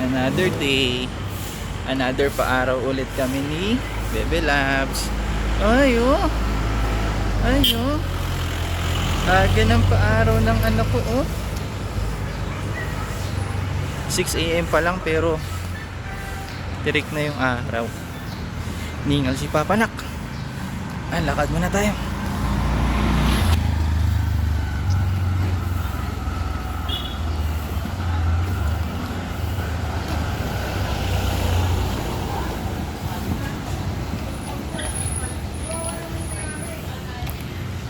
Another day, another paaraw ulit kami ni Bebe Labs. Ay oh, ay oh, aga ng paaraw ng anak ko oh. 6 AM pa lang pero tirik na yung araw. Ningal si Papanak. Lakad muna tayo.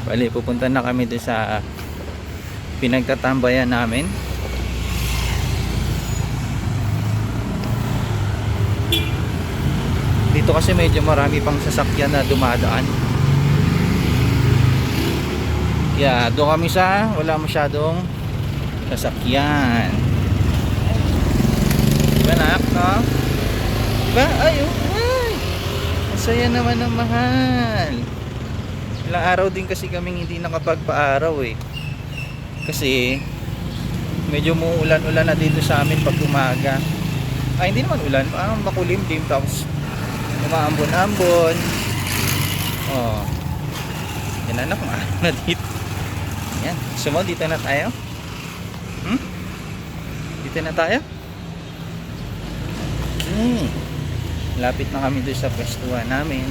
Bali, pupunta na kami doon sa pinagtatambayan namin. Dito kasi medyo marami pang sasakyan na dumadaan. Kaya doon kami sa wala masyadong sasakyan. Diba nak, no? Diba? Ay, ay! Masaya naman ang mahal. Ilang araw din kasi kaming hindi nakapagpa-araw eh. Kasi medyo muulan-ulan na dito sa amin pag umaga. Ay, hindi naman ulan, makulimlim tapos umaambon-ambon. Oh. Yan anak, maano na dito. Yan, sumo, dito na tayo. Dito na tayo. Lapit na kami doon sa pwestuhan namin.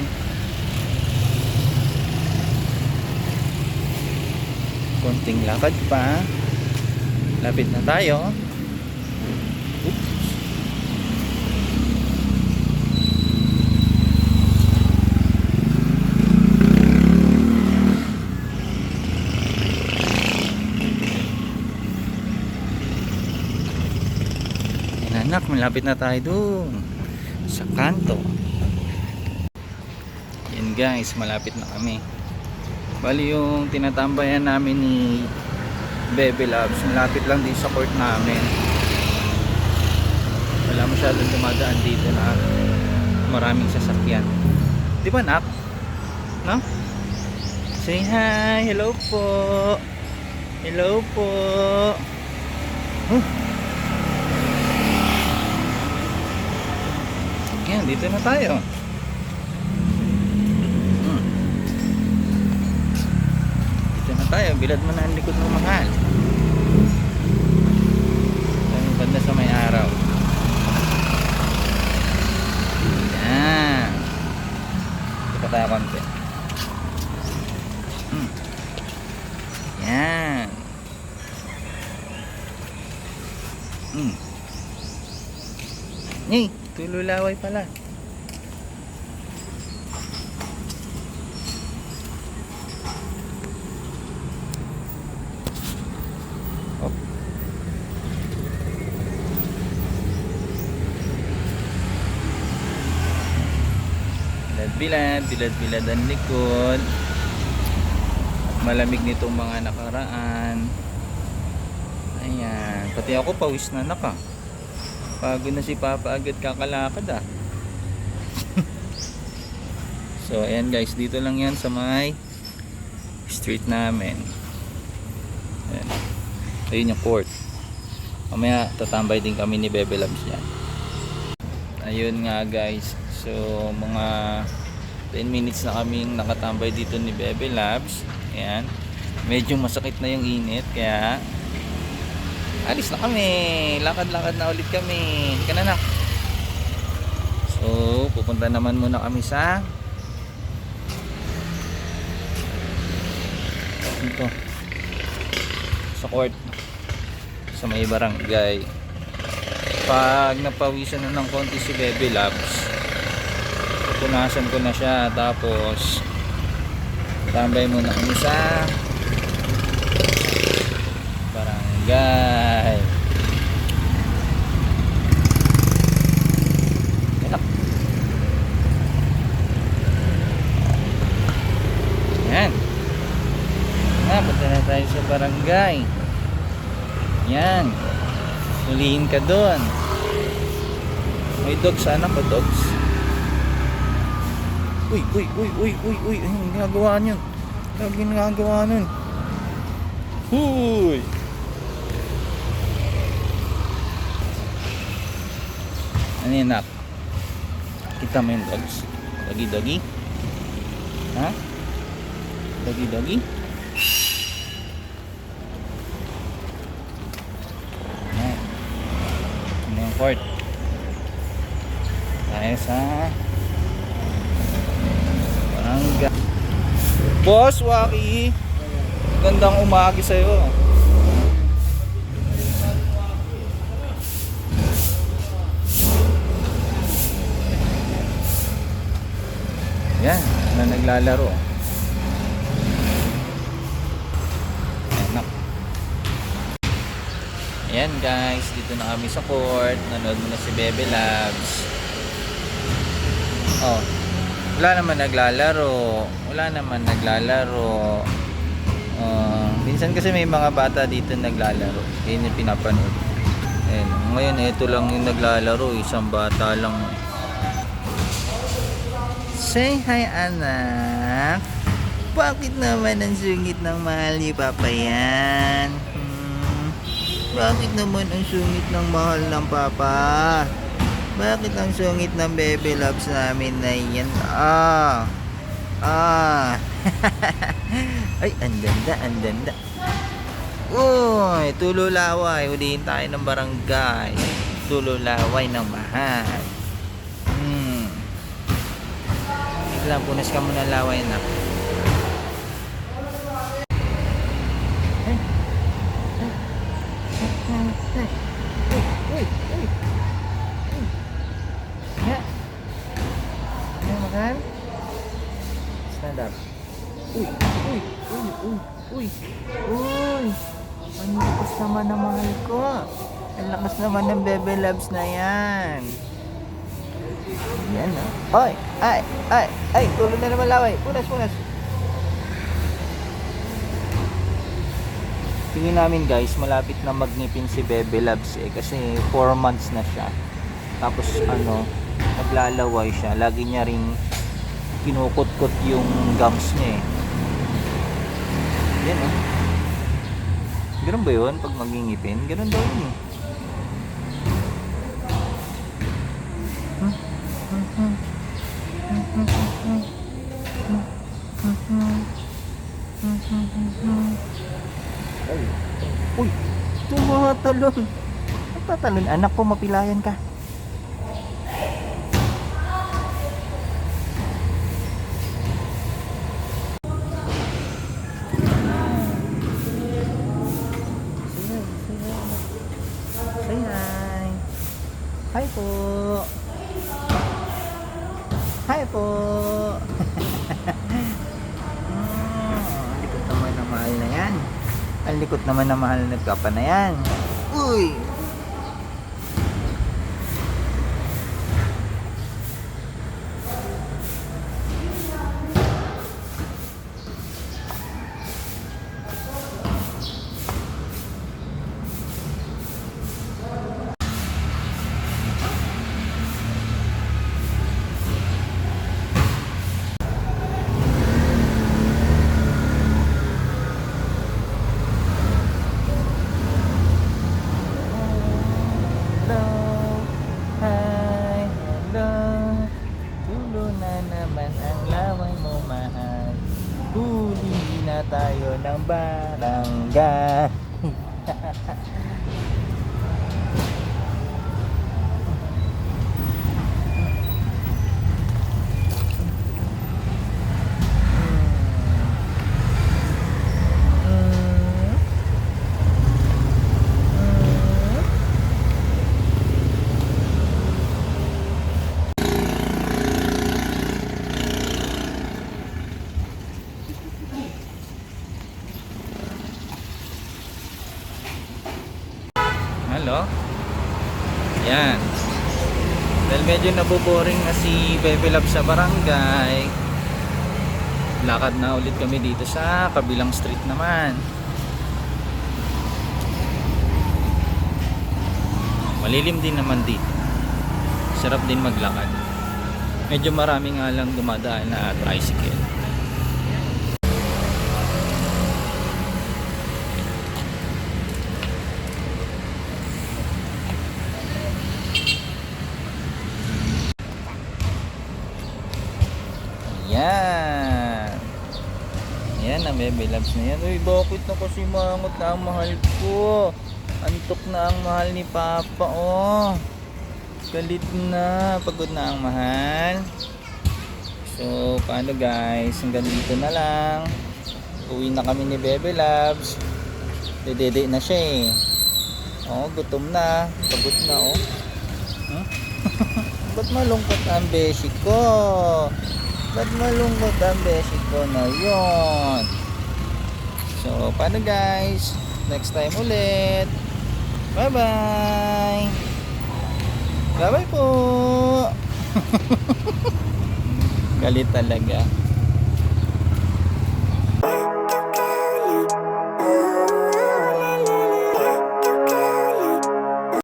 Konting lakad pa. Lapit na tayo. Oops. Yan anak, malapit na tayo doon sa kanto. Yan guys, malapit na kami. Bali yung tinatambayan namin ni Bebe Labs, malapit lang din sa court namin. Wala masyadong dumadaan dito na maraming sasakyan. Di ba nak? No? Say hi, hello po. Hello po. Yan, dito na tayo. Tayo, bilad mo na ang likod ng mahal. Tayo banda sa may araw. Yan. Ito pa tayo konti. Yan. Tululaway pala. Bilad ang likod. Malamig nitong mga nakaraan. Ayan, pati ako pawis na naka. Pagod na si Papa agad kakalakad ah. So ayan guys, dito lang yan sa may street namin. Ayan. Ayun yung court. Mamaya tatambay din kami ni Bebe Labs yan. Ayun nga guys. So mga 10 minutes na kaming nakatambay dito ni Bebe Labs. Ayan. Medyo masakit na yung init. Kaya alis na kami. Lakad-lakad na ulit kami. Hindi ka na nak. So pupunta naman muna kami sa ito, sa court, sa may barangay. Pag napawisan na ng konti si Bebe Labs, punasan ko na siya, tapos tambay muna kami sa barangay. Yan. Punta na tayo sa barangay. Yan. Ulihin ka doon. May dogs, anak ko, dogs. Uy. Anong ginagawa niyon? Anong ginagawa nun? Huy! Ano yan, nak? Kita mo yung dogs? Doggy doggy? Ha? Doggy doggy? Ayan. Ano yung court? Tayo sa barangay. Boss, Waki! Gandang umagi sa'yo. Yan, na naglalaro. Anak. Ayan guys, dito na kami sa court. Nanood mo na si Bebe Labs. Oh, wala naman naglalaro. Minsan kasi may mga bata dito naglalaro. Yun yung pinapanood. Ayan, ngayon ito lang yung naglalaro. Isang bata lang. Say hi, anak. Bakit naman ang sungit ng mahal ni Papa yan? Bakit naman ang sungit ng mahal ng Papa? Bakit ang sungit ng Bebe Loves namin na yan? Ay, ang ganda. Uy, tululaway. Hulihin tayo ng barangay. Tululaway ng mahal. Lang, punas ka muna laway na. Makan? Stand up. Uy. Ang lakas naman ng mahal ko. Ang lakas naman ng Bebe Loves na yan. Yan, oh. Ay, tulog na naman laway. Punas. Tingin namin guys, malapit na magnipin si Bebe Loves kasi 4 months na siya. Tapos naglalaway siya. Lagi niya ring kinukot-kot yung gums niya Yan Ganun ba yun pag magingipin? Ganun daw yun Uy, tumatalon. Tatalon, anak ko, mapilayan ka. Say hi. Hi po. Ang likot naman na mahal na Papa na yan. Uy! Tayo ng barangay. Hello? Yan. Dahil medyo naboboring na si Bebe Love sa barangay, lakad na ulit kami dito sa kabilang street naman. Malilim din naman dito. Sarap din maglakad. Medyo marami nga lang dumadaan na tricycle. Yan ang Bebe Loves na yan. Uy, bakit na kasi mangot na ang mahal ko? Antok na ang mahal ni Papa, oh. Galit na. Pagod na ang mahal. So, paano guys? Hanggang dito na lang. Uwi na kami ni Bebe Loves. Dedede na siya eh. Oh, gutom na. Pagod na, oh. Huh? Ba't malungkot ang beshi ko? Ba't malungkot ang beshi ko na yun? So, paano guys? Next time ulit. Bye-bye! Bye-bye po! Galit talaga.